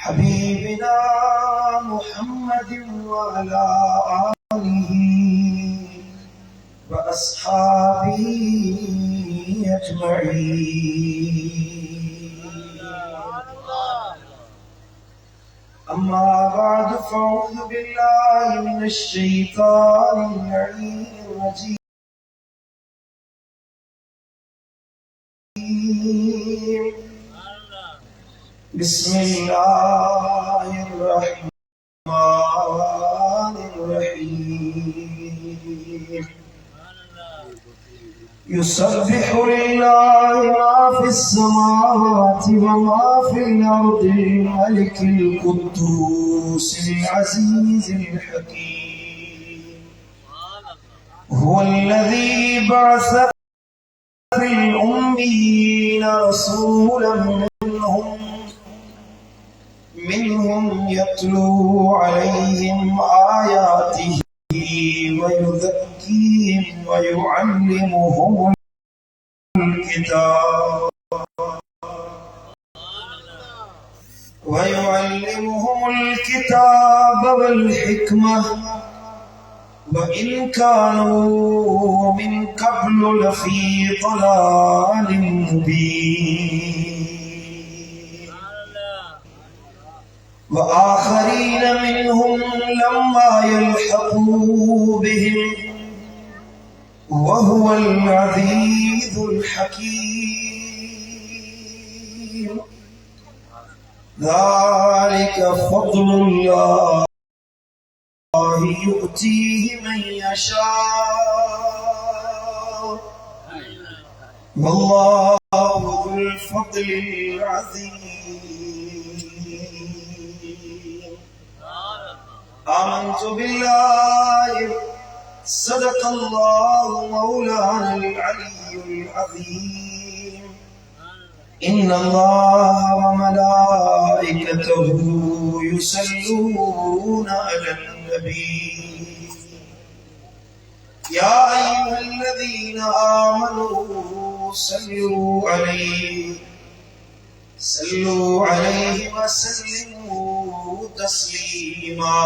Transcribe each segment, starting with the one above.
हबीबिना मुहम्मद वअला आलिहि व अस्हाबिही अजमईन। अम्मा बाद फ़अऊज़ु बिल्लाहि मिनश शैतानिर रजीम। बिस्मिल्लाहिर्रहमानिर्रहीम। युसब्बिहु लिल्लाहि मा फिस्समावाति व मा फिल अर्दिल मलिकिल कुद्दूसिल अज़ीज़िल हकीम। हुवल्लज़ी बअस फिल उम्मीयीन रसूलन मिनहुम यत्लू अलैहिम आयातिही व युज़क्कीहिम व युअल्लिमुहुमुल किताब वल हिकमह व इन कानू मिन क़ब्लु लफ़ी ज़लालिम मुबीन। व आखरीन मिनहुम लम्मा यल्हक़ू बिहिम व हुवल अज़ीज़ुल हकीम। ज़ालिका फ़ज़्लुल्लाहि यु'तीहि मन यशा' वल्लाहु ज़ुल फ़ज़्लिल अज़ीम। आमन्तु बिल्लाहि सदक़ल्लाहु मौलानल अलियुल अज़ीम। इन्नल्लाह व मलाइकतहु युसल्लूना अलन नबी। या अय्युहल्लज़ीना आमनू सल्लू अलैहि व सल्लिमू तस्लीमा।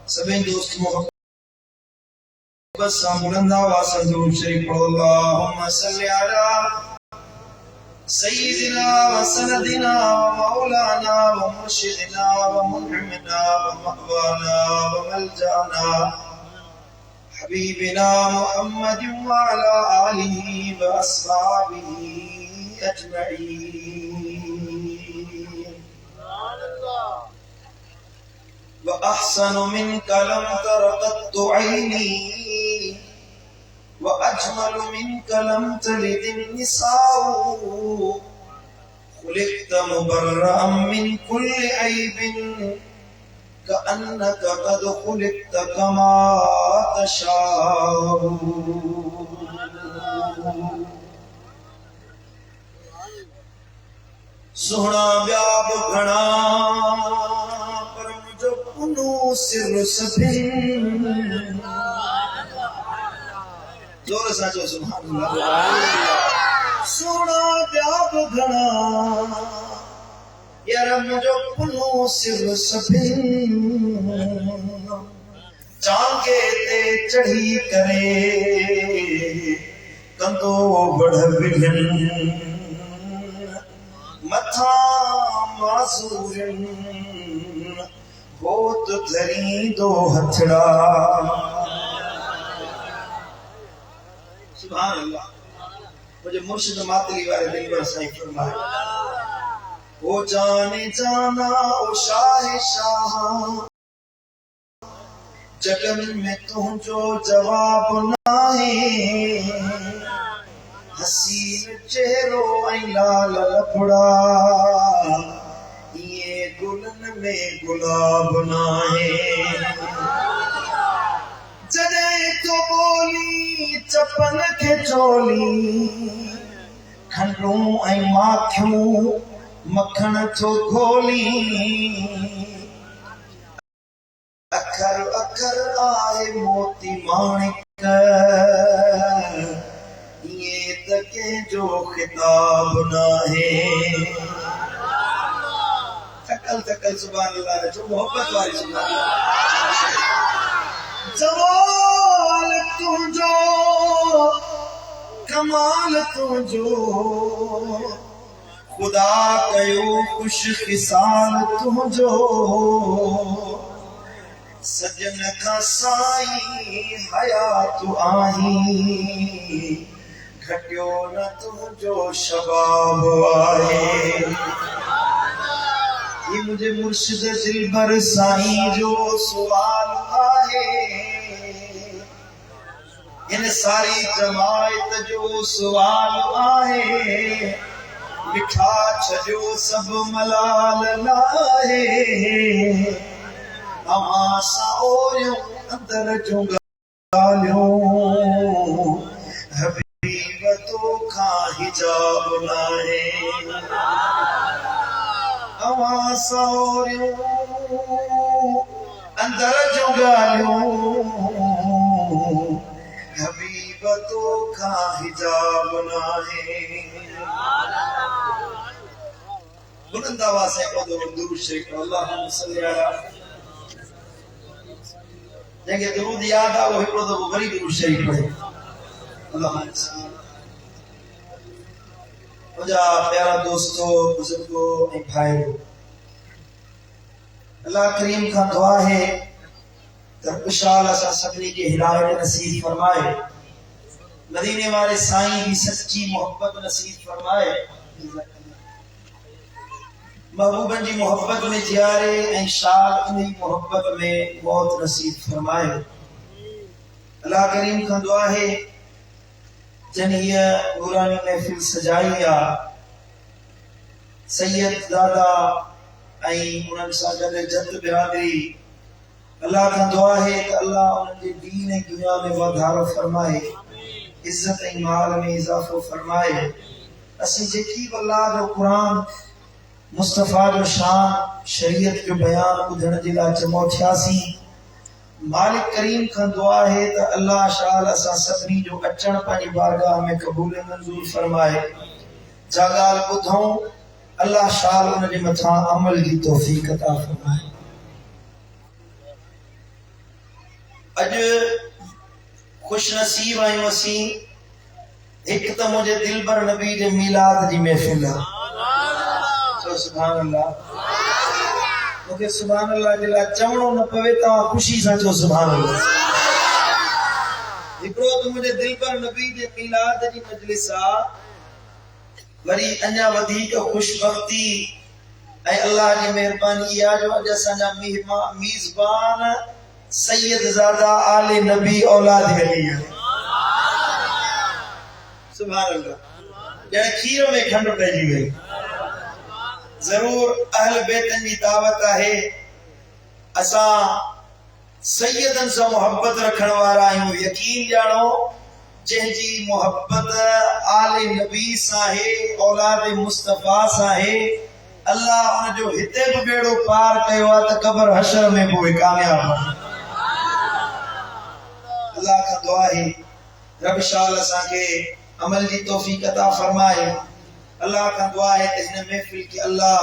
सभी दोस्त मोहब्बत से बुलंद आवाज़ से दुरूद शरीफ पढ़ो। अल्लाहुम्मा सल्लि अला सय्यिदिना व सनदिना व मौलाना व मुर्शिदिना व मुनइमिना व मअवाना व मलजाना हबीबिना मुहम्मद व अला आलिहि व अस्हाबिही अजमईन। व अहसनु मिनका लम तर क़त्तु ऐनी व अजमलु मिनका लम तलिदिन निसाउ। खुलिक़्त मुबर्रअन मिन कुल्लि ऐबिन कअन्नका क़द खुलिक़्त कमा तशाउ। सोहना ब्याब घणा पर मुझो पुनो सिर सभिन। जोर से चो सुभान अल्लाह। सोहना ब्याब घणा यार मुझो पुनो सिर सभिन। चांगे ते चढ़ी करे कंदो बढ़ बिघन मथा मासूरन होत धरी दो हथड़ा। सुभान अल्लाह। मुझे मुर्शिद मातली वाले दिल पर सही फरमाए। ओ जाने जाना ओ शाह शाह जगन में तुझो जवाब नाहे। हसीन चेहरो ऐं लाल लफड़ा ये गुलन में गुलाब नाहे। जॾहिं तो बोली चपन के चोली खंडूं ऐं माखियूं मखण थो खोली। अखर अखर आए मोती माणिक ये तके जो खिताब ना है। अकल तकल सुभान अल्लाह ने जो मोहब्बत वाली सुभान अल्लाह जमाल तुझो कमाल तुझो खुदा कयो खुश खिसाल तुझो सजन का साई हयात आई घटियो न तुझो शबाब आए ये मुझे मुर्शिद दिलबर साईं जो सवाल आहे इन सारी जमायत जो सवाल आहे मिठा छजो सब मलाल लाहे अमा साओरियो अंदर जो गालियो हबीब तो खा हिजाब लाहे अमा साओरियो अंदर जो गालियो हबीब तो खा हिजाब लाहे बुलंद आवाज से पढ़ो दुरूद शरीफ अल्लाहुम्मा सल्ली अला जंहिंखे दुरूद याद आहे वो हिकिड़ो दफ़ो वरी दुरूद शरीफ पढ़े अल्लाहुम्मा सल्ली मुंहिंजा प्यारा दोस्तो बुजुर्गो ऐं भाइरो अल्लाह करीम खां दुआ है त खुशहाल असां सभिनी खे हिदायत नसीब फरमाए मदीने वाले साईं की सच्ची मोहब्बत नसीब फरमाए महबूबन जी मोहब्बत में जियारे ऐं शाद उन्ही मोहब्बत में मौत नसीब फरमाए अल्लाह करीम खां दुआ है जन ये नूरानी महफिल सजाई आ सैयद दादा ऐं उन्हनि सां गॾु जत बिरादरी अल्लाह खां दुआ है त अल्लाह उन्हनि जे दीन ऐं दुनिया में वाधारो फरमाए इज्जत ऐं माल में इजाफो फरमाए असीं जेकी बि अल्लाह जो क़ुरान मुस्तफा जो शान शरीयत जो बयान ॿुधण जे लाइ जमो थियासीं मालिक करीम खां दुआ है त अल्लाह शाल असां सभिनी जो अचण पंहिंजी बारगाह में क़बूल मंज़ूर फरमाए जा ॻाल्हि ॿुधऊं अल्लाह शाल उन जे मथां अमल जी तौफ़ीक़ अता फरमाए अॼु खुश नसीब आहियूं असीं हिकु त मुंहिंजे दिलबर नबी जे मीलाद जी महफ़िल आहे सुभान अल्लाह मुझे सुभान अल्लाह जे लाइ चवणो न पवे तव्हां ख़ुशी सां चओ सुभान अल्लाह हिकिड़ो त मुंहिंजे दिलबर नबी जे मीलाद जी मजलिस आहे वरी अञा वधीक खुशबख्ती ऐं अल्लाह जी महिरबानी इहा जो अॼु असांजा मीज़बान सैयद ज़ादा आले नबी औलाद अली आहे सुभान अल्लाह ॼण खीर में खंड पइजी वई जरूर अहल बैतन की दावत है असा सैयदन से मोहब्बत रखण वाला आहियूं यकीन जानो जंहिंजी मोहब्बत आले नबी सां है औलाद मुस्तफा सां है अल्लाह उन जो हिते भी बेड़ो पार कयो आहे त कब्र हशर में भी कामयाब अल्लाह का दुआ है रब शाल असा के अमल की तौफीक अता फरमाए अल्लाह का दुआ है कि इन महफिल की अल्लाह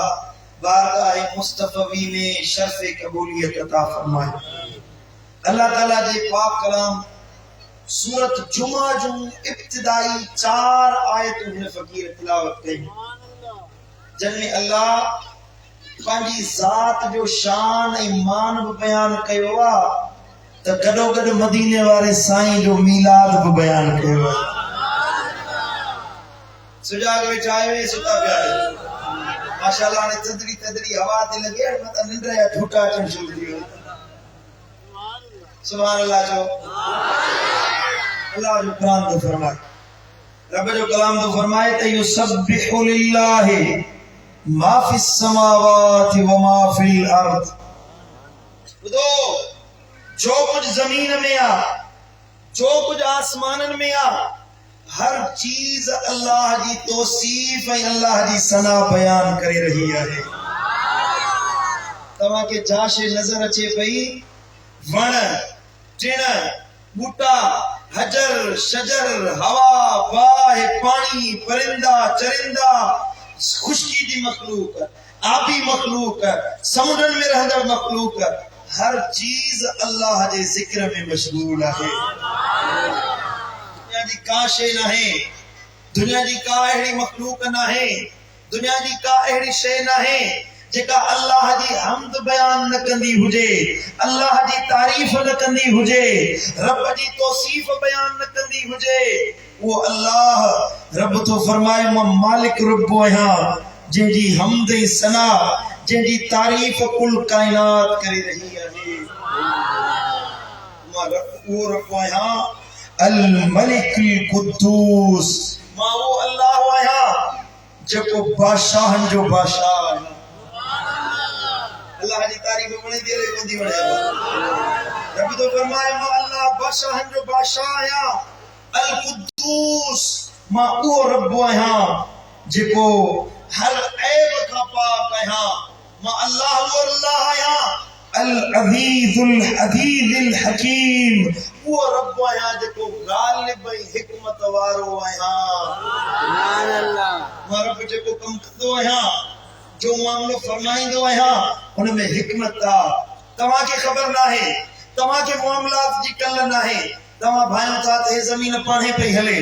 बारगाह मुस्तफवी में शर्फ कबूलियत अता फरमाए अल्लाह ताला जे पाक कलाम सूरत जुमा जो इब्तिदाई 4 आयतों ने फकीर तिलावत कई जिनमें अल्लाह पंहिंजी ज़ात जो शान ऐं मान भी बयान कयो आहे त गॾो गॾु मदीने वारे साईं जो मीलाद भी बयान कयो आहे सुजाग विचाए वे सुता प्यारे माशाअल्लाह ने तदरी तदरी हवा ते लगे मत निंद्र या झूठा अचण शुरू थी वियो सुभान अल्लाह जो अल्लाह जो कुरान तो फरमाए रब जो कलाम तो फरमाए त युसब्बिहु लिल्लाहि मा फिस समावाति व मा फिल अर्द बुधो जो कुछ जमीन में आ जो कुछ आसमानन में आ हर चीज अल्लाह जी तौसीफ ऐं अल्लाह जी सना बयान करे रही है तवा के जाशे नजर अचे पई वण टिण बूटा हजर शजर हवा बाह पानी परिंदा चरिंदा खुशकी दी मखलूक, आबी मखलूक, समुंडन में रहंदड़ मखलूक, हर चीज अल्लाह जे जिक्र में मशगूल है। दुनिया जी का शे ना है, दुनिया जी का अहिड़ी मखलूक ना है, दुनिया जी का अहिड़ी शे ना है जेका अल्लाह जी हमद बयान न कंदी हुजे, अल्लाह जी तारीफ न कंदी हुजे, रब जी तौसीफ बयान न कंदी हुजे। वो अल्लाह रब तो फरमाए मां मालिक रब आहियां जंहिंजी हमद ऐं सना, जंहिंजी तारीफ कुल कायनात करे रही है। मां वो रब आहियां अल मलिकुल कुद्दूस, मां वो अल्लाह आहियां जेको बादशाहन जो बादशाह है। अल्लाह जी तारीफ बणे दे रे कोंदी बणे। रब तो फरमाए मां अल्लाह बादशाहन जो बादशाह आहियां, अल कुद्दूस, मां वो रब आहियां जेको हर ऐब खां पाक आहियां। मां अल्लाह वो अल्लाह आहियां अल अज़ीज़ुल हदीदिल हकीम, वो रब आहियां जेको गालिब ऐं हिकमत वारो आहियां। सुभान अल्लाह। मां रब जेको कम कंदो आहियां, जो मामलो फरमाइंदो आहियां, उन में हिकमत आ। तव्हां खे ख़बर ना है, तव्हां खे मामलात जी कल ना है। तव्हां भाइयों था हे जमीन पाणे पई हले,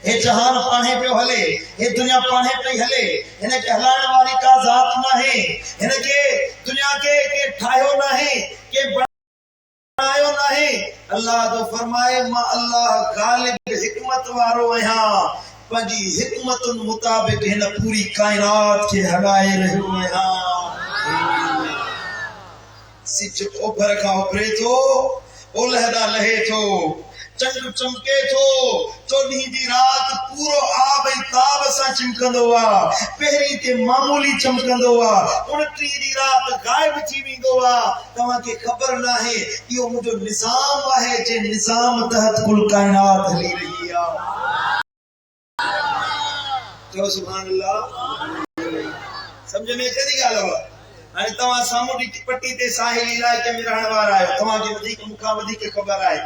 हे जहान पाणे पियो हले, हे दुनिया पाणे पई हले, हिन खे हलाइण वारी का ज़ात ना है, हिन खे दुनिया के ठाहियो ना है, के बनायो ना है। अल्लाह तो फरमाए मां अल्लाह गालिब हिकमत वारो आहियां, पंहिंजी हिकमतुन मुताबिक हिन पूरी कायनात के हलाए रहियो आहियां। सिज ओभर खां उभरे थो, ओलहदा लहे थो, चंड चमके थो, चोॾहीं जी रात पूरो आब ऐं ताब सां चिमकंदो आहे। पहिरीं ते मामूली चमकंदो आहे, 29 जी रात गायब थी वेंदो आहे। तव्हां खे ख़बर न आहे इहो मुंहिंजो निज़ाम आहे, जे निज़ाम तहत कुल कायनात हली रही आहे। चओ सुभान अल्लाह। समझ में अचे थी ॻाल्हि? हाणे तव्हां सामुंडी पट्टी ते साहिल इलाइक़े में रहण वारा आहियो, तव्हांखे वधीक मूंखां वधीक ख़बर आहे।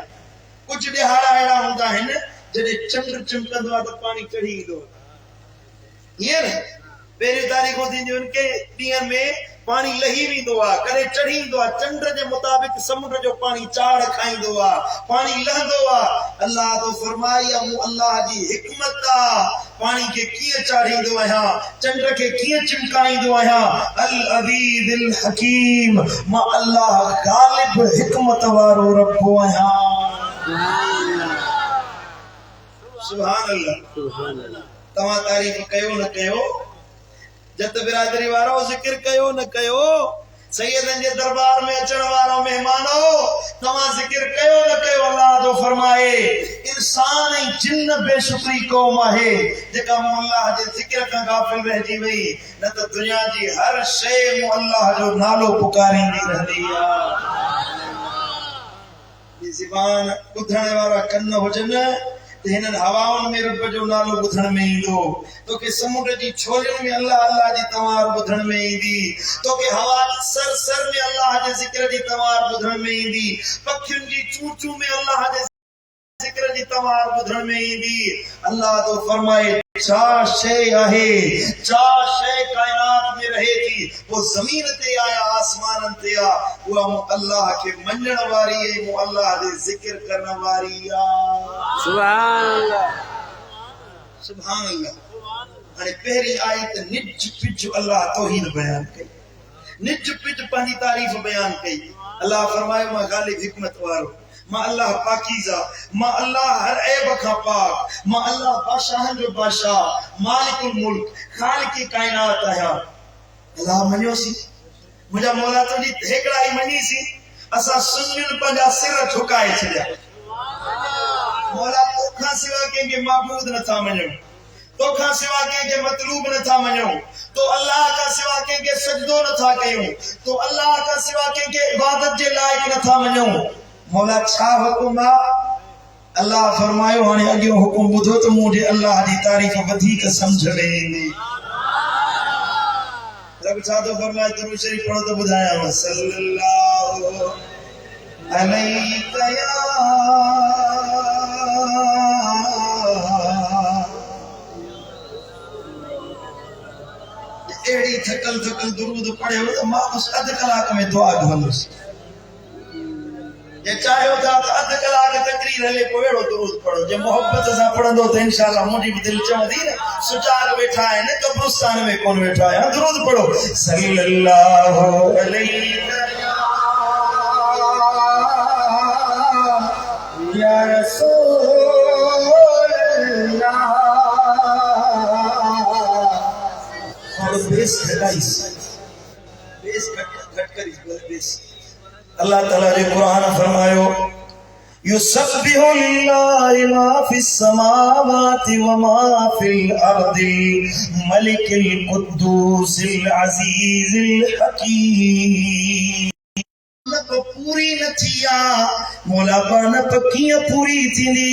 कुछ ॾिहाड़ा अहिड़ा हूंदा आहिनि जॾहिं चंड चिमकंदो आहे त पाणी चढ़ी ईंदो आहे। ईअं न पहिरियों तारीख़ूं थींदियूं आहिनि के ॾींहंनि में पाणी लही वेंदो आहे, कॾहिं चढ़ी ईंदो आहे। चंड जे मुताबिक़ समुंड जो पाणी चाढ़ खाईंदो आहे, पाणी लहंदो आहे। अल्लाह तो फरमाई मूं अल्लाह जी हिकमत आहे, पाणी खे कीअं चाढ़ींदो आहियां, चंड खे कीअं चिमकाईंदो आहियां। अल अज़ीज़ुल हकीम, मां अल्लाह गालिब हिकमत वारो रब आहियां। सुभान अल्लाह। तव्हां तारीफ़ कयो न कयो, जत बिरादरी वारो ज़िक्र कयो न कयो, सैयदन जे दरबार में अचण वारो मेहमानो तव्हां ज़िक्र कयो न कयो। अल्लाह जो फरमाए इंसान ऐं जिन्न बेशुक्री क़ौम आहे जेका मूं अल्लाह जे ज़िक्र खां गाफ़िल रहिजी वई, न त दुनिया जी हर शइ मूं अल्लाह जो नालो पुकारींदी रहंदी आहे। ज़बान ॿुधण वारा कन हुजनि त हिननि हवाउनि में रब जो नालो ॿुधण में ईंदो। तोखे समुंड जी छोलियुनि में अल्लाह अल्लाह जी तवार ॿुधण में ईंदी, तोखे हवा सर सर में अल्लाह जे ज़िक्र जी तवार ॿुधण में ईंदी, पखियुनि जी चूं चूं में अल्लाह जे ज़िक्र जी तवार ॿुधण में ईंदी। अल्लाह तो फरमाए छा शइ आहे, छा शइ कायनात में रहे थी, वो ज़मीन ते आया आसमाननि ते आ, उहा मूं अल्लाह खे मञण वारी आहे, मूं अल्लाह जे ज़िक्र करण वारी आहे। सुभान अल्लाह, सुभान अल्लाह। हाणे पहिरीं आयत निज पिज अल्लाह तौहीद बयान कई, निज पिज पंहिंजी तारीफ़ बयान कई। अल्लाह फरमायो मां गालिब हिकमत वारो, मां अल्लाह पाकीज़ा, मां अल्लाह हर ऐब खां पाक, मां अल्लाह बादशाहन जो बादशाह, मालिकुल मुल्क, खालिक कायनात आहियां। अल्लाह मञोसी, मुंहिंजा मौला तुंहिंजी हिकिड़ा ई मञीसी। असां सुन्नियुनि पंहिंजा सिर झुकाए छॾिया। मौला तोखां सिवा कंहिंखे माबूद नथा मञूं, तोखां सिवा कंहिंखे मतलूब नथा मञूं, तो अल्लाह खां सिवा कंहिंखे सजदो नथा कयूं, तो अल्लाह खां सिवा कंहिंखे इबादत जे लाइक़ नथा मञूं। मौला छा हुकुम आहे? अल्लाह फरमायो हाणे अॻियो हुकुम ॿुधो त मुंहिंजे अल्लाह जी तारीफ़ वधीक सम्झ में ईंदी। रब छा थो फरमाए? दरूद शरीफ पढ़ो त ॿुधायांव। सल्लल्लाहु अलैहि एड़ी थकल थकल दुरूद पढ़े तो मां उस अध कलाक में दुआ घुलस जे चाहे था तो अध कलाक तकरीर हले को एड़ो दुरूद पढ़ो जे मोहब्बत से पढ़ंदो तो इंशाल्लाह मुंडी भी दिल चवंदी न सुजाग बैठा है न कब्रिस्तान में कौन बैठा है दुरूद पढ़ो सल्लल्लाहु अलैहि या रसूल अल्लाह और बेस खटाइस बेस खट करिस बेस अल्लाह ताला ने कुरान फरमायो युसब्बिहु लिल्लाहि मा फिस समावाति व मा फिल अर्दि मलिकिल कुद्दूसिल अजीजिल हकीम को पूरी न थिया मौला बन पकियां पूरी थींदी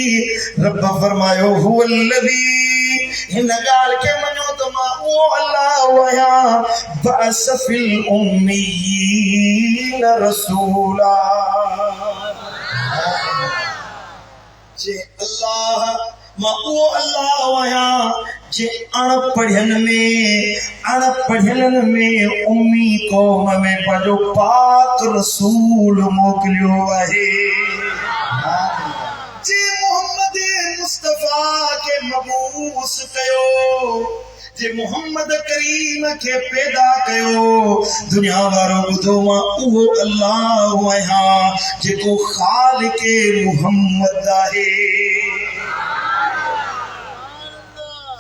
रब फरमायो हुवल्लज़ी हिन गाल के मनो तो मा ओ अल्लाह वया बअस फिल उम्मीन रसूला जे अल्लाह मा ओ अल्लाह वया जे अणपढ़ियन में उम्मी कौम में पंहिंजो पाक रसूल मोकिलियो आहे जे मोहम्मद मुस्तफा के मबूस कयो जे मोहम्मद करीम के पैदा कयो दुनिया वारो बुधो मां उहो अल्लाह आहियां जेको खालिक मोहम्मद आहे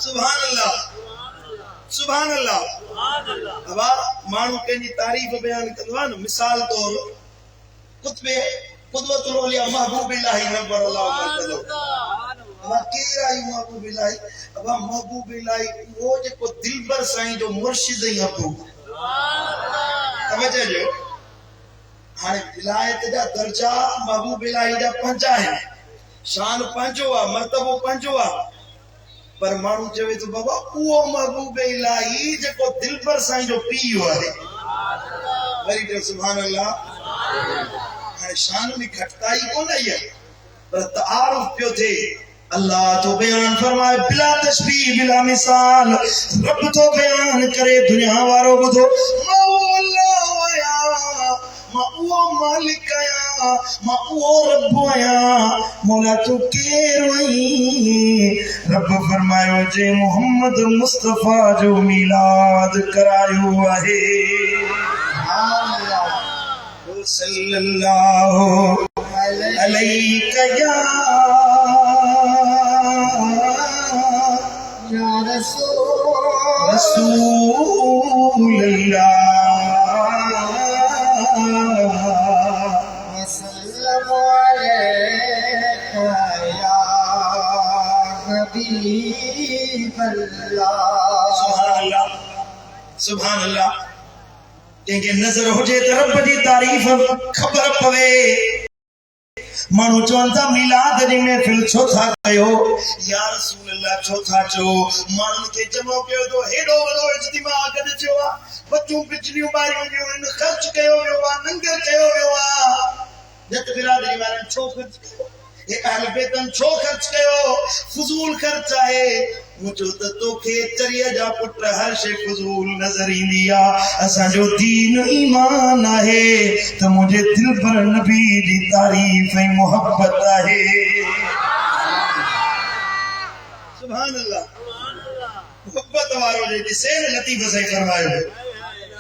सुभान अल्लाह सुभान अल्लाह अबा मानू कंहिंजी तारीफ़ बयान कंदो आहे न मिसाल तौर कुदवतुल औलिया महबूब इलाही नंबर अल्लाह मर्तज़ो अबा केरा ही महबूब इलाही अबा महबूब इलाही वो जेको दिलबर साईं जो मुर्शिद ही अबू समझ जो हाने विलायत जा दर्जा महबूब इलाही जा पंज है शान पंजो आ मर्तबो पंजो आ पर मानू चवे तो बाबा वो महबूब इलाही जेको दिलबर साईं जो पीयो है वरी तो सुभान अल्लाह हाने शान में घटताई कोन आई है पर तारुफ पियो थे अल्लाह तो बयान फरमाए बिला तशबीह बिला मिसाल रब तो बयान करे दुनिया वारो बुधो मौला या मा वो मालिक या मा वो रब या मौला तू केरोई रब फरमायो जे मोहम्मद मुस्तफा जो मिलाद करायो आहे सल्लल्लाहु अलैहि या रसूल अल्लाह वसल्लम अलैका या हबीब अल्लाह सुभान अल्लाह सुभान अल्लाह के नजर हो जे रब जी तारीफ खबर पवे मानू चवंदा मिलाद जी महफिल छो था कयो या रसूल अल्लाह छो था चो मानू के जमो कयो तो हेडो वडो इज्तिमा गड थियो आ बच्चों पिछलियों बारियों जो इन खर्च कयो वियो आ नंगर कयो वियो आ जत बिरादरी वारन छो खर्च कयो ए अहल बेतन छो खर्च कयो फजूल खर्च है मुझो तो तोखे चरिया जा पुट हर शे फजूल नजर इंदिया असा जो दीन ईमान है तो मुझे दिल पर नबी दी तारीफ है मोहब्बत है सुभान अल्लाह मोहब्बत वारो जे दिसे लतीफ से फरमायो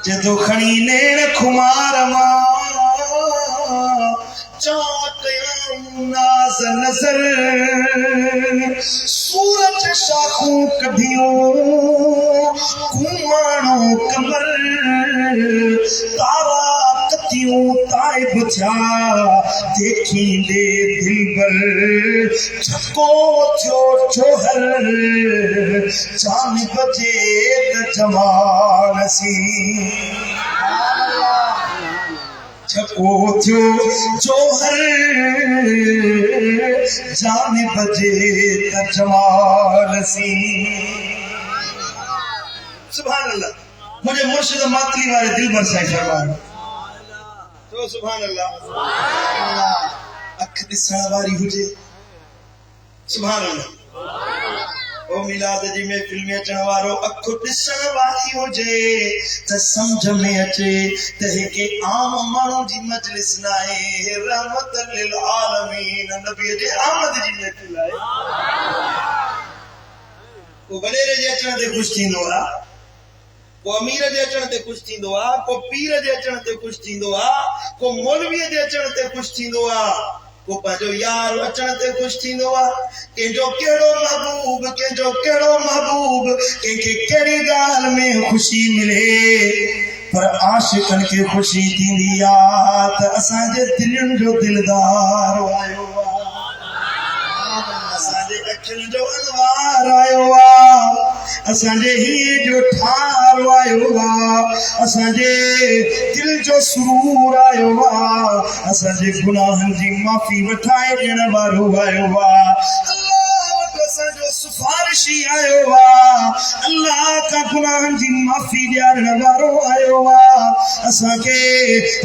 जे तो खणी नेण खुमार मा नाज नजर सूरज शाखों कदियों कुमाणों कमर तारा कतियों ताए बुझा देखी दे दिलबर छको थो जोहर चांद बजे जमाल सी छको थो जोहर जान बजे जमाल सी सुभान अल्लाह मुझे मुर्शिद मातली वाले दिल पर से फरमाया तो सुभान अल्लाह अख दिसण वारी हुजे सुभान अल्लाह ओ मिलाद जी महफिल में अचण वारो अख ॾिसण वारी हुजे त समझ में अचे त हिकु आम माण्हू जी मजलिस न आहे, रहमत लिल आलमीन नबी जे आमद जी महफिल आहे। को वॾेरे जे अचण ते ख़ुशि थींदो आहे, को अमीर जे अचण ते ख़ुशि थींदो आहे, को पीर जे अचण ते ख़ुशि थींदो आहे, को मौलवीअ जे अचण ते ख़ुशि थींदो आहे, को पंहिंजो यार अचण ते ख़ुशि थींदो आहे। कंहिंजो कहिड़ो महबूब, कंहिंजो कहिड़ो महबूब, कंहिंखे कहिड़ी ॻाल्हि में ख़ुशी मिले, पर आशिक़नि खे ख़ुशी थींदी आहे त असांजे दिलनि जो दिलदार आयो आहे, असांजे अखियुनि जो अनवार आयो आहे, असांजे हीअ जो ठार आयो आहे, असांजे दिल जो सुरूर आयो आहे, असांजे गुनाहनि जी माफ़ी वठाए ॾियण वारो आयो आहे, असांजो सिफारिशी आयो आहे, अल्लाह का गुनाहनि जी माफ़ी ॾियारण वारो आयो आहे, असांखे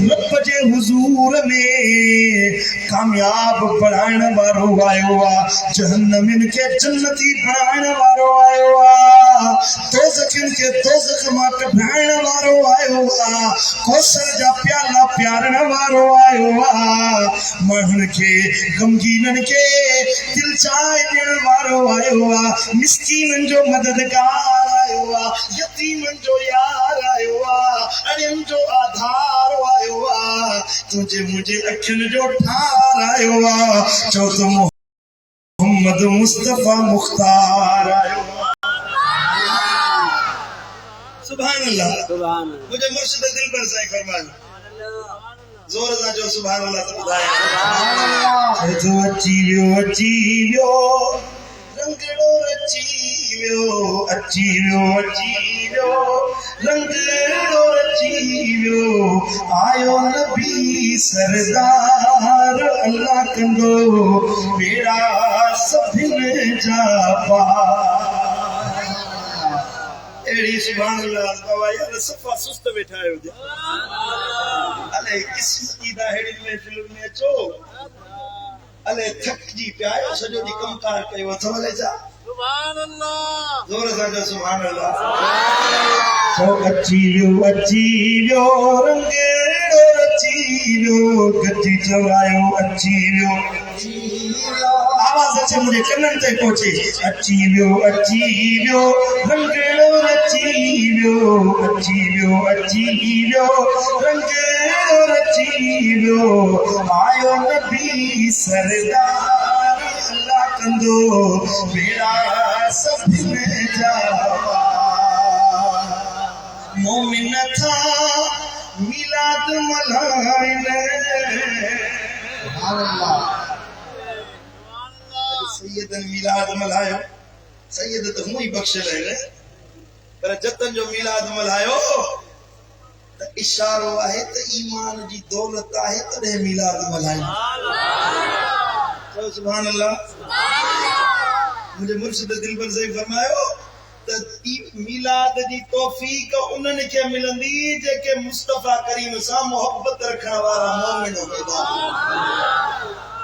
रब जे हुज़ूर में कामयाब बणाइण वारो आयो आहे, जहन्नमिन खे जन्नती बणाइण वारो आयो आहे, दोज़खिन खे दोज़ख मां कढाइण वारो आयो आहे, कौसर जा प्याला प्यारण वारो आयो आहे, माण्हुनि खे गमगीननि खे दिल चाहे ॾियण वारो आयो आहे, मिस्कीननि जो मददगार आयो आहे, यतीमनि जो यार आयो आहे, अड़ियनि जो आधार आयो आहे, तुंहिंजे मुंहिंजे अखियुनि जो ठार आयो आहे, चओ त मोहम्मद मुस्तफ़ा मुख्तार आयो आहे। सुभान अल्लाह, मुझे मुर्शिद दिलबर साईं फरमायो, जोर सां जो सुभान अल्लाह त ॿुधाए। जो अची वियो रंगड़ो रची वियो, अची वियो रंगड़ो रची वियो, आयो नबी सरदार, अल्लाह कंदो बेड़ा सभिनि जा पार। एड़ी सुभान अल्लाह बाबा यार सफ़ा सुस्त वेठा आहियो जे अले किस्मती दा हेड़ी में फिल्म में अचो, अले थकजी पिया आहियो, सॼो ॾींहुं कमकार कयो अथव अले छा? सुभान अल्लाह, जोर सां चओ सुभान अल्लाह। चओ अची वियो रंगेड़ो रची वियो, गॾिजी चवायो अची वियो, आवाज़ अचे मुंहिंजे कननि ते पहुचे, अची वियो रंगेड़ो रची वियो, अची वियो रंगेड़ो रची वियो, आयो नबी सरदार, अल्लाह कंदो बेड़ा सभिनि जा पार। मोमिन था मिलाद मल्हाइनि, सैयदन मिलाद मल्हायो, सैयद त हूं ई बख़्शियल आहिनि, पर जतन जो मिलाद मल्हायो त इशारो आहे त ईमान जी दौलत आहे, तॾहिं मिलाद मल्हायो। चओ सुभान अल्लाह। मुंहिंजे मुर्शिद दिलबर साईं फरमायो त मिलाद जी तौफ़ीक़ उन्हनि खे मिलंदी जेके मुस्तफ़ा करीम सां मोहब्बत रखण वारा मोमिन हूंदा।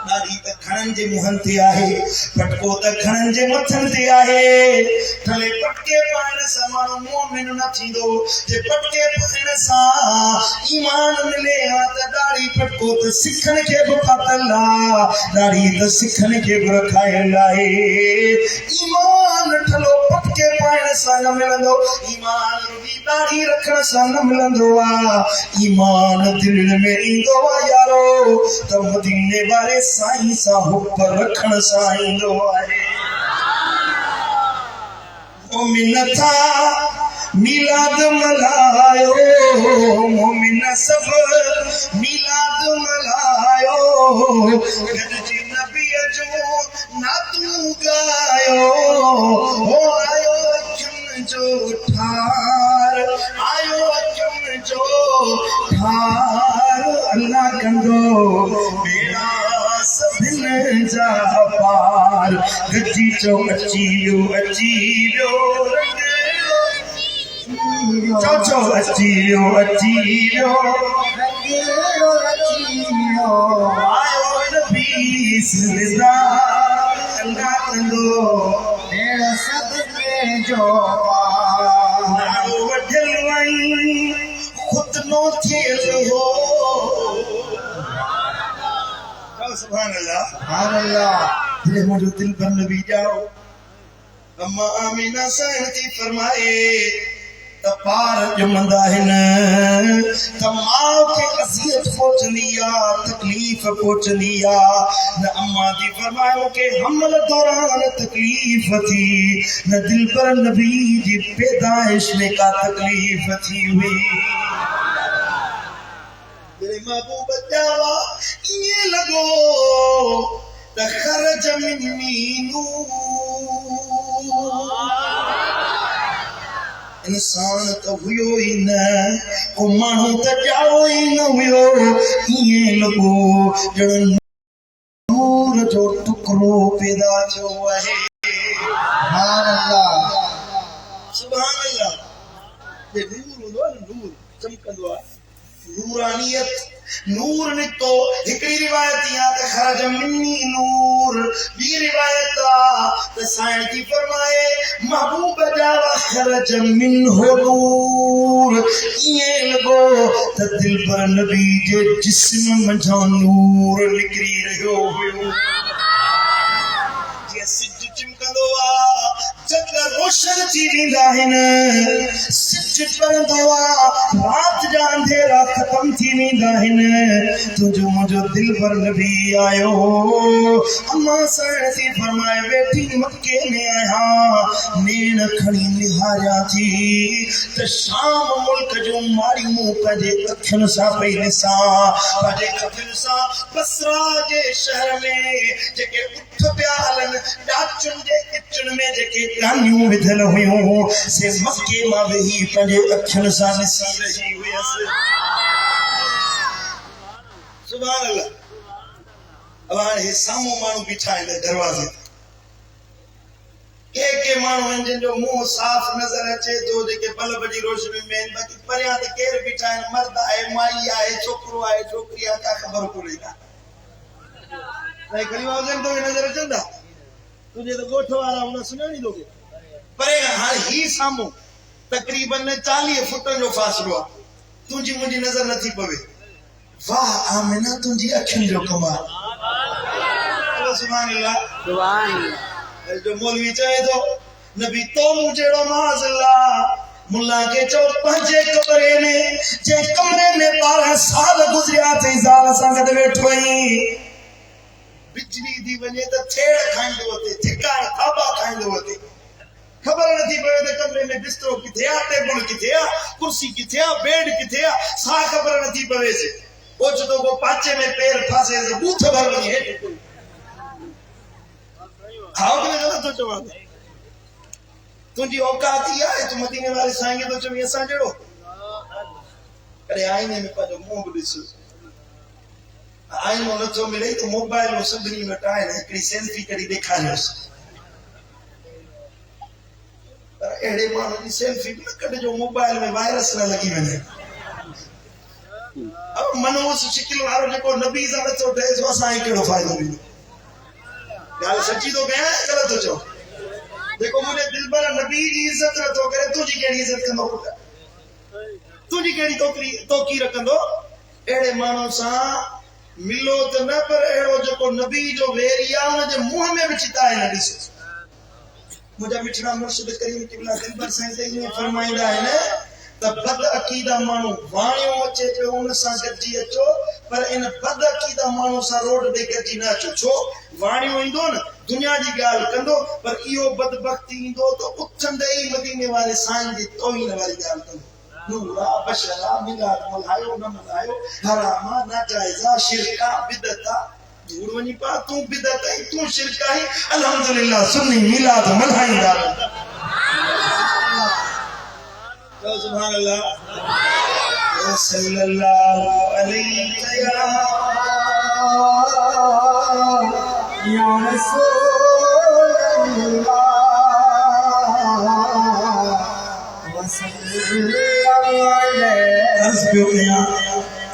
ॾाढी त खणनि जे मुंहनि ते आहे, पटको त खणनि जे मथनि ते आहे, भले पटके पाइण सां माण्हू मोमिन न थींदो, जे पटके पाइण सां ईमान मिले हा त ॾाढी पटको त सिखनि खे बि फाथल आहे, ॾाढी त सिखनि खे बि रखायल आहे। ईमान ठलो पटके पाइण सां न मिलंदो, ईमान रुॻी ॾाढी रखण सां न मिलंदो आहे, ईमान दिलि में ईंदो आहे यारो त मदीने वारे साईं सां हुब रखण सां ईंदो आहे। मोमिन था मिलाद मल्हायो, मोमिन सभु मिलाद मल्हायो, गॾिजी नबीअ जो नातू ॻायो, हो आयो अखियुनि जो ठार, आयो अखियुनि जो ठार, अल्लाह कंदो बेड़ा सभिनि जा पार। गॾिजी चओ अची वियो चो अची वियो आयो नबी सरदार, अल्लाह कंदो बेड़ा सभिनि जो नाड़ो वढल वई खुद नो थियल हो सुभान अल्लाह दिल मुझे दिल पर नबी जाओ अम्मा आमीना साईं थी फरमाए त पार जमंदा हिन त मां खे अज़ियत पहुचंदी आ तकलीफ़ पहुचंदी आ न अम्मा थी फरमाए मूंखे हमल दौरान तकलीफ़ थी न दिल पर नबी जी पैदाइश में का तकलीफ़ थी हुई मेरे महबूब जावा ये लगो त खरज मिन्नी इंसान तो हुयो ही न को मानू त जाओ ही न हुयो ये लगो जड़ नूर जो टुकड़ो पैदा जो है सुभान अल्लाह सुभान अल्लाह ये नूर हुंदो न नूर चमकंदो नूरानियत नूर निकतो हिकड़ी रिवायत या त खरज मिन्नी नूर बी रिवायत त साईं जी फरमाए महबूब जावा खरज मिन हो नूर ये लगो त दिल पर नबी जे जिस्म मंझा नूर निकरी रहियो हुयो जे सिज चिमकंदो जग रोशन थी वेंदा आहिनि सिज पवंदो रात जा अंधेरा खत्म थी वेंदा आहिनि तुंहिंजो मुंहिंजो दिल पर नबी आयो अम्मा साईं थी फरमाए वेठी मक्के में आहियां नेण खणी निहारियां थी त शाम मुल्क जूं मारियूं पंहिंजे अखियुनि सां पई ॾिसां पंहिंजे अखियुनि सां बसरा जे शहर में जेके उठ पिया हलनि डाचुनि जे किचन में जेके कानियूं विधल हुयूं से मक्के मां वेही पंहिंजे अखियुनि सां ॾिसी रही हुयसि सुभान अल्लाह अब हाणे साम्हूं माण्हू बीठा आहिनि दरवाज़े के माण्हू आहिनि जिन जो मुंहुं साफ़ नज़र अचे थो जेके बल्ब जी रोशनी में आहिनि बाक़ी परियां त केरु बीठा आहिनि मर्द आहे माई आहे छोकिरो आहे छोकिरी आहे का ख़बर कोन्हे का भाई खड़ी हुजनि तो नज़र अचनि था तुझे तो गोठ वारा हुन सुञाणी दोगे परे हाणे ही साम्हूं तकरीबन 40 फुट जो फ़ासिलो आहे तुंहिंजी मुंहिंजी नज़र नथी पवे वाह आमिना तुंहिंजी अखियुनि जो कमाल सुभान अल्लाह सुभान अल्लाह जो मौलवी चए थो नबी तो मुझेड़ो माज़अल्लाह मुल्ला के चो पंहिंजे कमरे में जे कमरे में 12 साल गुज़रिया थई ज़ाल सां गॾु वेठो आई बिजली दी वञे त छेड़ खाईंदो अचे ठिकाण थाबा खाईंदो अचे खबर नथी पवे त कमरे में बिस्तरो किथे आहे टेबल किथे आहे कुर्सी किथे आहे बेड किथे आहे सा खबर नथी पवे से ओचतो को पाचे में पैर फासे से बूथ भर वञे हेठ हाउ के गलत तो चवा तुंहिंजी औकात ई आहे तूं मदीने वारे साईं खे तो चवी असां जहिड़ो अरे आईने में पंहिंजो मुंहुं बि ॾिस आईनो नथो मिले तो मोबाइल सभिनी वटि आहे न हिकिड़ी सेल्फी करी ॾेखारियोसि पर अहिड़े माण्हू जी सेल्फी बि न कढिजो मोबाइल में वायरस न लॻी वञे अब मनोस शिकिल वारो जेको नबी सां नथो ठहे सो असांखे कहिड़ो फ़ाइदो मिले ॻाल्हि सची थो कयां ग़लति थो चओ जेको मुंहिंजे दिल पर नबी जी इज़त नथो करे तुंहिंजी कहिड़ी इज़त कंदो पुटु तुंहिंजी कहिड़ी तोकी रखंदो अहिड़े माण्हू सां मिलो त न पर अहिड़ो जेको नबी जो वेरी आहे हुनजे मुंहं में बि चिताए न ॾिसो मुंहिंजा मिठड़ा मुर्शिद करीम क़िबला दिलबर साईं त ईअं फरमाईंदा आहिनि त बद अक़ीदा माण्हू वाणियो अचे पियो हुन सां गॾिजी अचो पर इन बद अक़ीदा माण्हू सां रोड ते गॾिजी न अचो छो वाणियो ईंदो न दुनिया जी ॻाल्हि कंदो पर इहो बदबख्ती ईंदो त उथंदे ई मदीने वारे साईं जी तौहीन वारी ॻाल्हि कंदो नूरा बशरा मिलाद मल्हायो न मल्हायो हरामा नाजाइज़ा शिरका बिदता दूर वञी पा तूं बिदत आई तूं शिरक आई अल्हम्दुलिल्लाह सुन्नी मिलाद मल्हाईंदा तो सुभान अल्लाह सल्लल्लाहु अलैहि या रसूल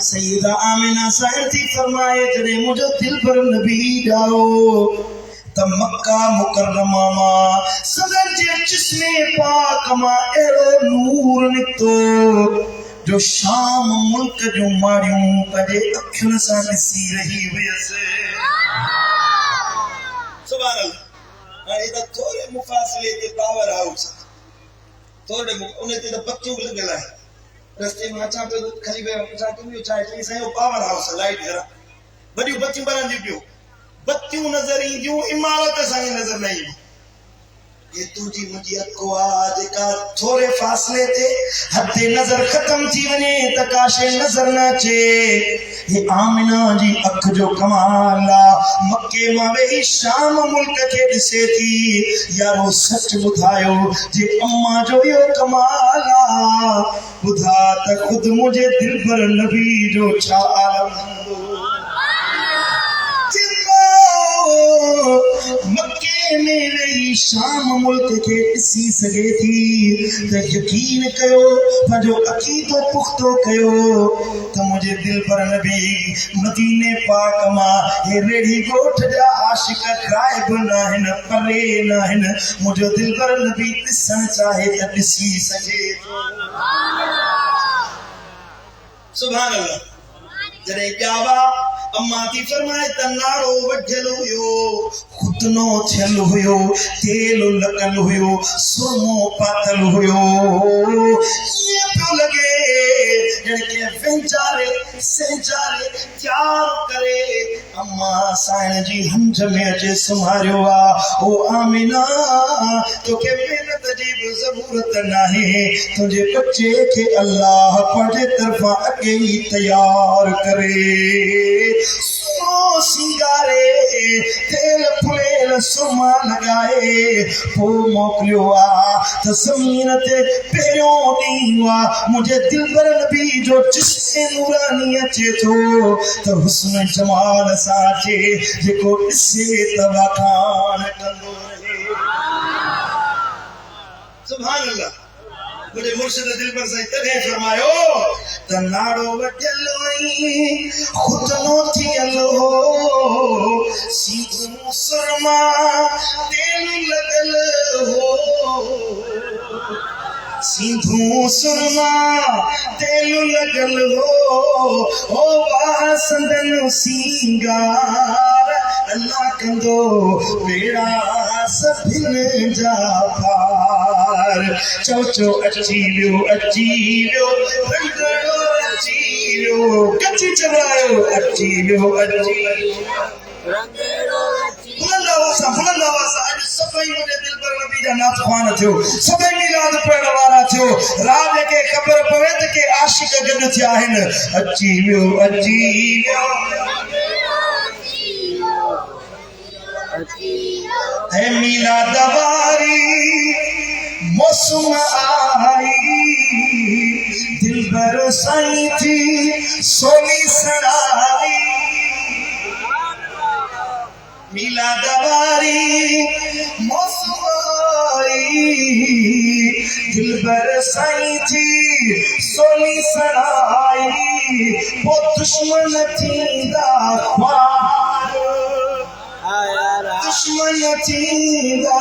सैयदा आमिना साईं थी फरमाए जॾहिं मुंहिंजो दिल पर नबी ॼाओ त त मक्का मुकर्रमा मां सदन जे जिस्मे पाक मां एड़ो नूर निकतो जो शाम मुल्क जो मारियूं पंहिंजे अखियुनि सां ॾिसी रही हुयसि। सुभान अल्लाह। हाणे त थोरे मुफ़ासिले ते पावर हाउस थोरे उन ते त बत्तियूं लॻल आहे। रस्ते में अचां पियो खणी वियो अचां पियो छा चई साईं पावर हाउस लाइट जरा वॾियूं बत्तियूं ॿरंदियूं पियो बत्तियूं नज़र ईंदियूं इमारत असांखे नज़र न ईंदी। ये तुझी मुझी अखो आ जेका थोरे फासले ते हद नज़र खत्म थी वञे त काशे नज़र न अचे। ये आमिना जी अख जो कमाल आ। मक्के मां वेही शाम मुल्क खे ॾिसे थी। यारो सच ॿुधायो जे अम्मा जो इहो कमाल आ ॿुधा त ख़ुदि मुंहिंजे दिलबर नबी जो छा आलम हूंदो। मक्के में वेही शाम मुल्क के ॾिसी सघे थी त यकीन कयो पंहिंजो अक़ीदो पुख्तो कयो त मुंहिंजे दिलबर नबी मदीने पाक मां हे रेड़ी ॻोठ जा आशिक गाइब न आहिनि परे न आहिनि। मुंहिंजो दिलबर नबी ॾिसणु चाहे त ॾिसी सघे। सुभान अल्लाह। जॾहिं ॼावा अम्मा थी फरमाए त नारो वढियल हुयो खुतनो थियल हुयो तेल लॻल हुयो सुरमो पातल हुयो। ईअं पियो लॻे ॼण के वेंचारे सेंचारे तयार करे अम्मा साइण जी हंज में अचे सुम्हारियो आ। ओ आमिना तोखे महिनत जी बि ज़रूरत नाहे तुंहिंजे बच्चे खे अल्लाह पंहिंजे तरफ़ां अॻे ई तयार करे सुनो सिंगारे तेल फुलेल सुरमा लॻाए पोइ मोकिलियो आ त ज़मीन ते पहिरियों ॾींहुं आ मुंहिंजे दिलबर नबी जो जिस्म नूरानी अचे थो त हुस्न जमाल सां अचे जेको ॾिसे त वाखाण कंदो रहे। सुभान अल्लाह। मुझे मुर्शिद दिलबर साईं तॾहिं फरमायो त नाड़ो वटियल हुई खुतनो थियल हो सीधो सुरमा तेल लॻल हो सीधो सुरमा तेल लॻल हो ओ वासंदन सिंगार अल्लाह कंदो बेड़ा सभिनि जा पार। चो चो अची वियो रंगड़ो अची वियो कची चवायो अची वियो बुलंद आवाज़ सां अॼु सभई मुंहिंजे दिलबर नबी जा नात ख़्वान थियो सभई मिलाद पढ़ण वारा थियो रात खे ख़बर पवे त के आशिक गॾु थिया आहिनि। अची वियो है मिलाद वारी मौसम आई दिलबर साईं थी सोनी सड़ाई। मिलाद वारी मौसम आई दिलबर साईं थी सोनी सड़ाई वो दुश्मन थींदा ख्वार दुश्मन थींदा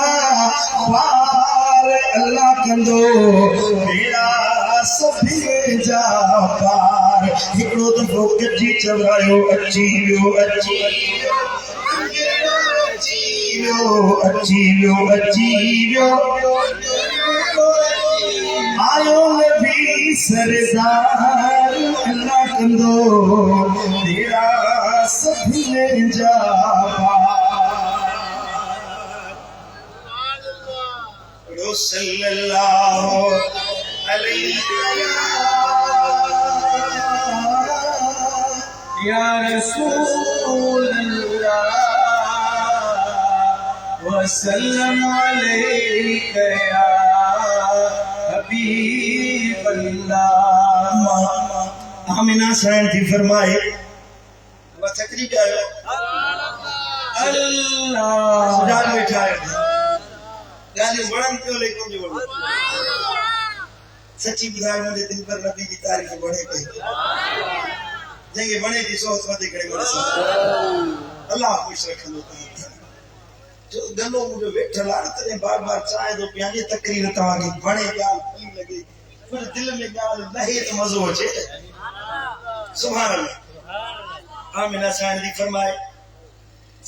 ख्वार अल्लाह कंदो बेड़ा सभिनि जा पार। हिकिड़ो दफ़ो गॾिजी चवायो अची वियो आयो नबी सरदार अल्लाह कंदो बेड़ा सभिनि जा पार। सल्लल्लाहु अलैहि या रसूल अल्लाह वसल्लम अलैका या हबीब अल्लाह। आमिना साईं थी फरमाए बस तकरीब आयो अल्लाह सुजान बैठा है गाली वणन पियो लेकिन जो सच्ची ॿुधाए मुंहिंजे दिलबर नबी जी तारीफ़ वणे पई जंहिंखे वणे थी सोच मथे करे वणे अल्लाह ख़ुशि रखंदो। जो गलो मुझे वेठ लाड़त ने बार बार चाहे तो प्याजे तकरीर तवा की बड़े गाल फली लगे फिर दिल में गाल नहीं तो मजो अचे सुभान अल्लाह। आमिना साईं दी फरमाए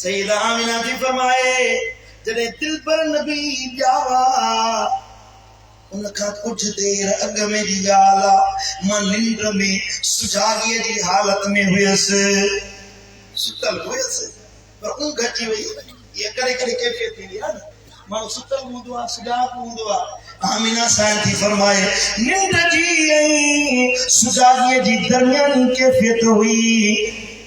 सईदा आमिना दी फरमाए जडे दिल पर नबी जावा उनका कुछ देर अग में जी गाला मां निंद में सुजागी जी हालत में हुयस सुतल हुयस पर उन घटी वई ये करे करे कैफियत थी यार मानो सुतल हूंदो सुजाग हूंदो आमिना साईं थी फरमाए निंद जी सुजागी जी दरमियानी कैफियत हुई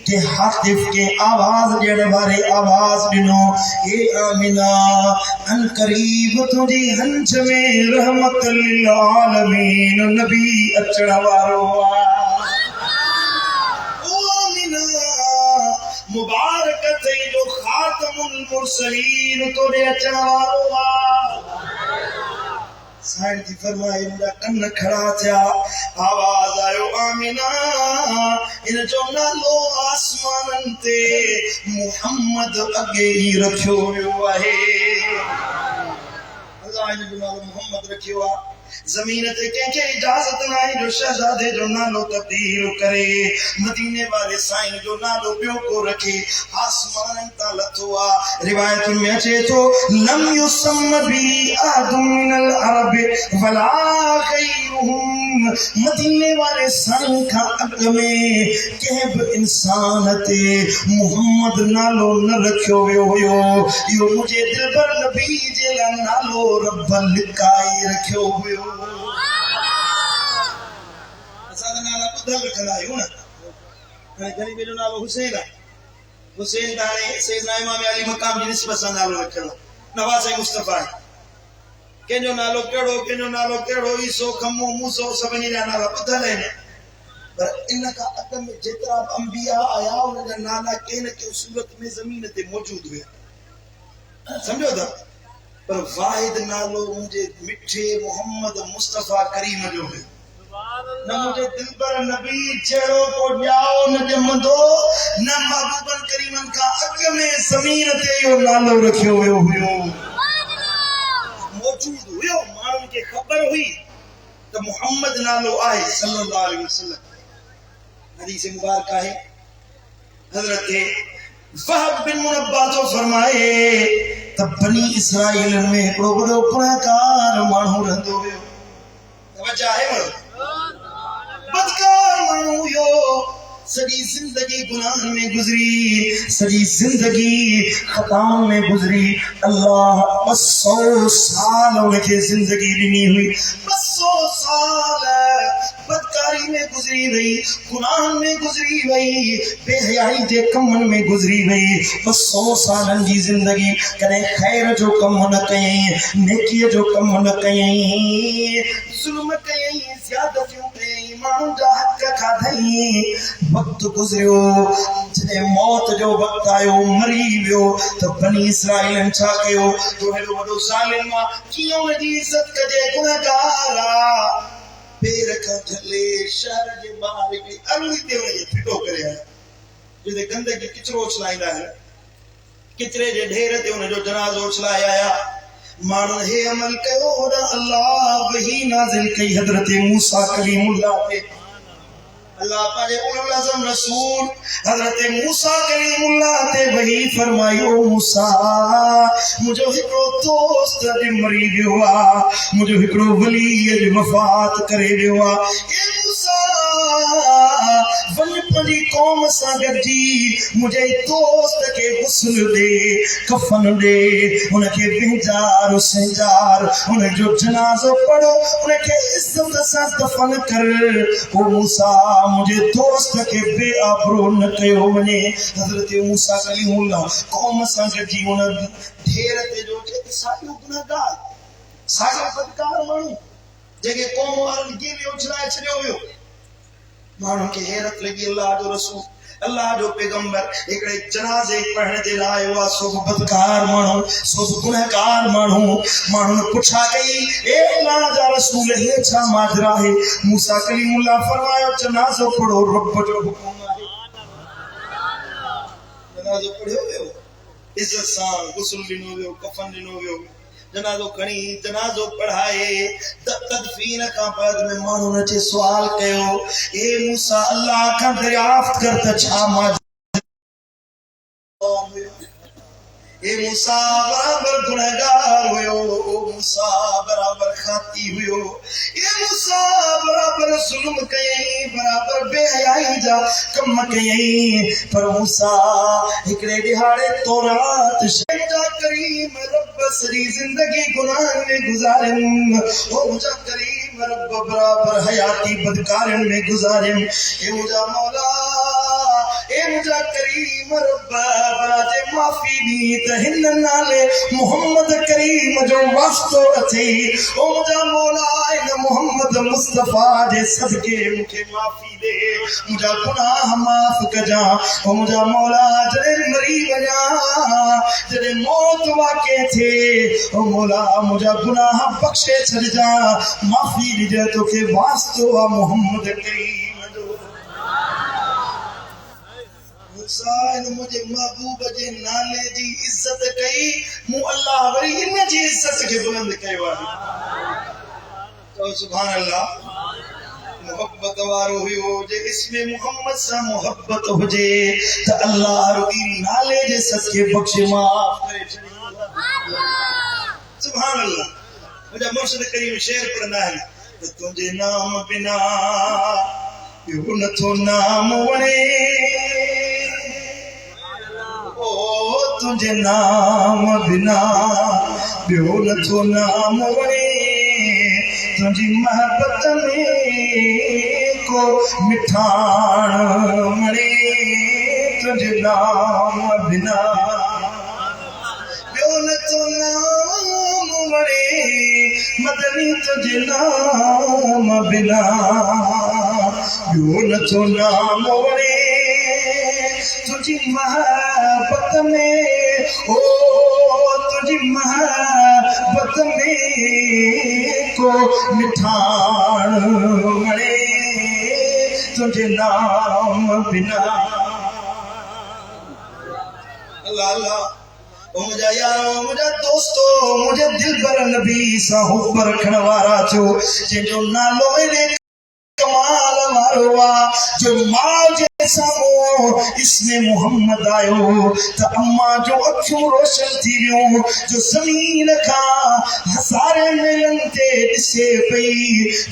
के हातिफ के आवाज देने वाले आवाज दिनो ए आमिना अन करीब तुझी हंज में रहमत लिल आलमीन नबी अचण वारो ओ आमिना मुबारक थई जो खातमुल मुरसलीन तोड़े अचण वारो साईं जी फरमाए मुझा कन खड़ा थिया आवाज आयो आमिना इन जो नालो आसमानन ते मुहम्मद अगे ही रखियो वियो आहे अल्लाह इन जो नालो मुहम्मद रखियो आ जमीन ते के इजाजत नहीं जो शहजादे जो नालो तब्दील करे मदीने वाले साईं जो नालो बियो को रखे आसमान ता लथवा रिवायत में अचे तो लम युसम बी आदम मिनल अरब वला गैरुहुम मदीने वाले साईं का अग में के इंसान ते मोहम्मद नालो न रखियो वियो हुयो यो मुझे दिल पर नबी जे नालो रब लिकाए रखियो हुयो असां नाला ॿुधल रखंदा आहियूं न हाणे ग़रीब जो नालो हुसैन आहे हुसैन हाणे सैयदना इमाम अली मकाम जी निस्बत सां नालो रखियल नवाज़ मुस्तफ़ा आहे कंहिंजो नालो कहिड़ो ईसो खमो मूसो सभिनी जा नाला ॿुधल आहिनि पर इन खां अॻ में जेतिरा अंबिया आया उनजा नाला कंहिं न कंहिं सूरत में ज़मीन ते मौजूद हुआ सम्झो था पर वाहिद नालो मुझे मिठे मोहम्मद मुस्तफा करीम जो है न मुझे दिल पर नबी चेहरो को जाओ न जमदो न महबूबन करीमन का अग में जमीन ते यो नालो रखियो हुयो मौजूद हुयो मानन के खबर हुई तो मोहम्मद नालो आए सल्लल्लाहु अलैहि वसल्लम हदीस मुबारक है हजरत वहब बिन मुनब्बा तो फरमाए तब बनी इसराइल में एकड़ो बड़ो गुनाहगार मानू रहंदो हुयो तवज्जो है बदकार मानू यो सजी जिंदगी गुनाह में गुजरी सजी जिंदगी खताओं में गुजरी अल्लाह 200 साल उनके जिंदगी दी हुई 200 साल बदकारी में गुजरी वही गुनाह में गुजरी वही बेहयाई जे कमन में गुजरी वही 200 सालन जी जिंदगी कदे खैर जो कम न कयई नेकी जो कम न कयई जुल्म कयई ज़्यादतियों कयई मानू जा हक खाधई वक्त गुजरियो जने मौत जो वक्त आयो मरी वियो तो बनी इसराइल छा कयो तो हेडो वडो सालिम कियो जी इज्जत कजे गुनाहगार पैर का झले शहर के बाहर की अरली ते वही फिटो करे है जिदे गंदगी किचरो चलाइंदा है किचरे जे ढेर ते उन जो जनाजो चलाया आया मानन हे अमल कयो होदा अल्लाह वही नाजिल कई हजरत मूसा कलीमुल्लाह पे अल्लाह पाके उल आज़म रसूल हजरत मूसा कलीमुल्लाह ते वही फरमायो मूसा मुझे हिकड़ो दोस्त जे मरी वियो आ मुझे हिकड़ो वली जे वफात करे वियो आ ए मूसा वन पंजी कौम सा गजी मुझे दोस्त के हुस्न दे कफन दे उनके बेजार संजार उन जो जनाज़ो पढ़ो उनके इज्जत से दफन कर ओ मूसा मुझे दोस्त के बेआबरू न कयो वने हजरत मूसा कलीमुल्लाह कौम सा गजी उन ढेर ते जो के सायो गुनाहगार सायो बदकार मानू जेके कौम वारन गिरी उछलाए छड़ियो हुयो मानू के हैरत लगी अल्लाह जो रसूल अल्लाह जो पैगंबर एकड़े जनाजे पढ़ने दे लाए हुआ सब बदकार मानू सब गुनहगार मानू ने पूछा गई ए अल्लाह जा रसूल है छा माजरा है मूसा कलीमुल्लाह फरमायो जनाजो पढ़ो रब जो हुक्म है जनाजो पढ़ियो इज्जत सां गुस्ल ॾिनो वियो, कफन ॾिनो वियो, जनाज़ो खणी जनाज़ो पढ़ाए। तदफीन खां बाद में माण्हू अचे सुवाल कयो, ए मूसा अल्लाह खां दरियाफ़्त कर त छा मां ए मूसा बराबर गुनहगार हुयो, मूसा बराबर खाती हुयो, ए मूसा बराबर जुल्म कयई, बराबर बेहयाई जा कम कयई। पर मूसा हिकड़े दिहाड़े तौरात जा करीम रब सरी जिंदगी गुनाह में गुजारन, ओ मुझा करीम रब बराबर हयाती बदकारन में गुजारन। ए मुझा मौला, ए मुझा करीम रब बराजे माफी दी त हिन नाले मोहम्मद करीम जो वास्तो अथई। ओ मुझा मौला इन मोहम्मद मुस्तफा जे सदके मुखे माफी दे, मुझा गुनाह माफ कजा। ओ मुझा मौला जड़े मरी वजा, जड़े मौत वाके थे, ओ मौला मुझा गुनाह बख्शे छड़जा, माफी ॾिजे तोखे वास्तो आ मोहम्मद करीम जो। मूसा इन मुझे महबूब जे नाले जी इज्जत कई, मु अल्लाह वरी इन जी इज्जत के बुलंद कयो आहे। तो सुभान अल्लाह। मोहब्बत वारो हुयो जे इसमें मोहम्मद सा मोहब्बत हुजे त अल्लाह रुगी नाले जे सदके बख्शे माफ करे छॾींदो। सुभान अल्लाह। मुझा मुर्शिद करीम शेर पढ़ंदा आहिनि त तुंहिंजे नाम बिना ॿियो नथो नाम वणे, ओ तुझे नाम बिना ॿियो नथो नाम वणे, तुझी मोहब्बत में को मिठाण वणे, तुझे नाम बिना ॿियो नथो नाम वणे, मदनी तुझे नाम बिना ॿियो नथो नाम वणे, तुझी मोहब्बत में, ओ तुझी मोहब्बत में को मिठाण वणे, तुझे नाम बिना। अल्लाह अल्लाह। ओ मुझा यारो, मुझा दोस्तो, मुझे दिलबर नबी सा हुब्ब रखण वारा जो जंहिंजो नालो एॾे कमाल वारो आ, जो मां जे साम्हूं इसमें मोहम्मद आयो त अम्मा जो अखियूं रोशन थी वियूं, जो ज़मीन खां हज़ारे मीलन ते ॾिसे पई,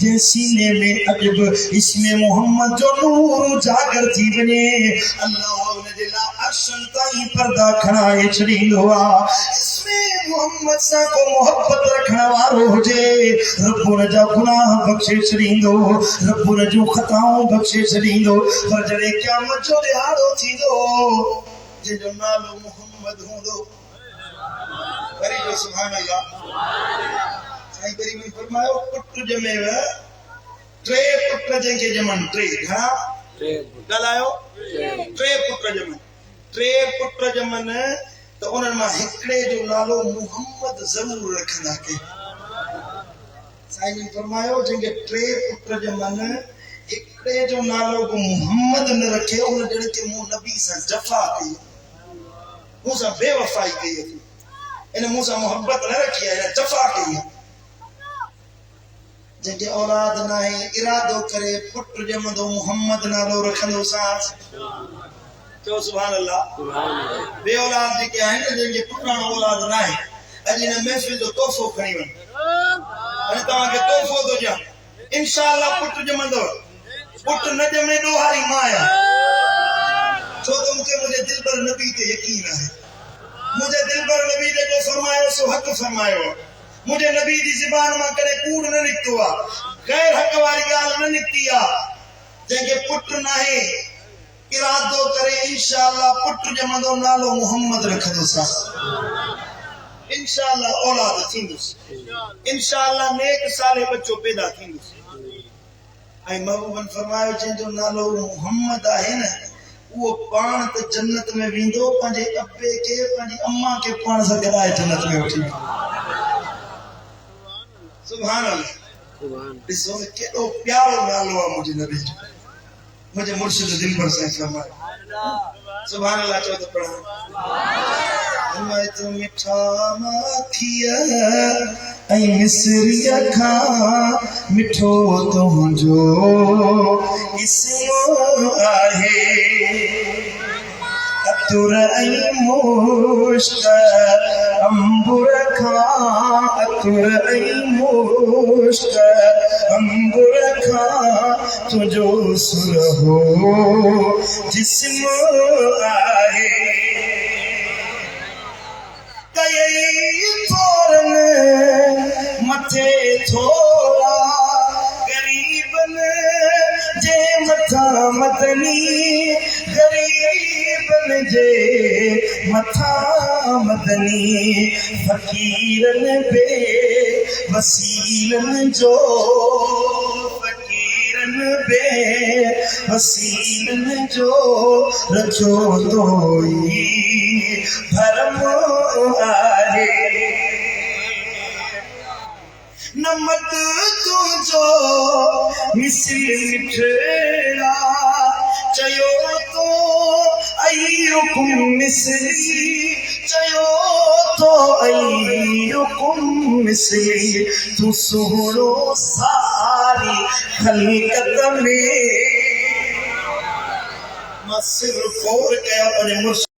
जे सीने में अॼु बि इसमें मोहम्मद जो नूर उजागर थी वञे। अल्लाह उन जे लाइ अर्शन ताईं पर्दा खणाए छॾींदो आ। इसमें मोहम्मद सां को मोहब्बत रखण वारो हुजे, रब उन जा गुनाह बख़्शे छॾींदो, रब उन जूं ख़ताऊं बख़्शे छॾींदो। पर जॾहिं क़यामत जो ॾिहाड़ो थींदो जंहिंजो नालो मोहम्मद हूंदो, वरी जो सुभान अल्लाह। साईं करीम फरमायो पुट ॼमेव, टे पुट जंहिंखे ॼमन, टे घणा ॻाल्हायो, टे पुट ॼमन, टे पुट ॼमन त उन्हनि मां हिकिड़े जो नालो मोहम्मद ज़रूर रखंदा के। साईं फरमायो जंहिंखे टे पुट ॼमन, हिकिड़े जो नालो को मोहम्मद न रखे, उन ॼण के मूं नबी सां जफ़ा कई, मूं सां बेवफ़ाई कई, इन मूं सां मोहब्बत न रखी आहे, जफ़ा कई। जंहिंखे औलाद न आहे, इरादो करे पुट ॼमंदो मोहम्मद नालो रखंदो सास। चओ सुभान अल्लाह। बे औलाद जेके आहिनि, जंहिंखे पुटण औलाद न आहे, अॼु हिन महफ़िल जो तोहफ़ो खणी वञ, हाणे तव्हांखे तोहफ़ो थो ॾियां, इंशाअल्लाह पुट ॼमंदव। पुट न ॼमे ॾोहारी मां आहियां, छो त मूंखे मुंहिंजे दिलबर नबी ते यकीन आहे। मुंहिंजे दिलबर नबी जेको फरमायो सो हक़ फरमायो, मुंहिंजे नबी जी ज़बान मां कॾहिं कूड़ न निकितो आहे, गैर हक़ वारी ॻाल्हि न निकिती आहे। जंहिंखे पुट न आहे, इरादो करे इंशाअल्लाह पुट ॼमंदो, नालो मोहम्मद रखंदोसां, इंशाअल्लाह औलाद थींदुसि, इंशाअल्लाह नेक साले बच्चो पैदा थींदुसि। ऐं महबूबन फरमायो जंहिंजो नालो मोहम्मद आहे न, उहो पाण त जन्नत में वेंदो, पंहिंजे अब्बे खे, पंहिंजी अम्मा खे पाण सां गॾाए जन्नत में वठी वेंदो। सुभान अल्लाह। ॾिसो केॾो प्यारो नालो आहे मुंहिंजे नबी जो, मुझे मुर्शिद दिलबर से फरमाया। सुभान अल्लाह। चो तो पढ़ो। मैं तो मिठा माखिया ऐ मिसरिया खा मिठो तुझो इसमो आहे अतुर ऐ मुश्क अंबुर खा अतुर ऐ मुश्क अंबुर खा तुझो सुरहो जिस्म आहे मथे थोड़ा गरीबन जे मथा मदनी गरीबन जे मथा मदनी फकीरन बे वसीलन जो फकीरन बे वसीलन जो रखो तोई भरम आहे नमक तुझो मिस्र मिठड़ा चयो तो आई रुकुम मिस्री चयो तो आई रुकुम मिस्री तू सुहरो सारी खलकत में मस्र खोर के अपने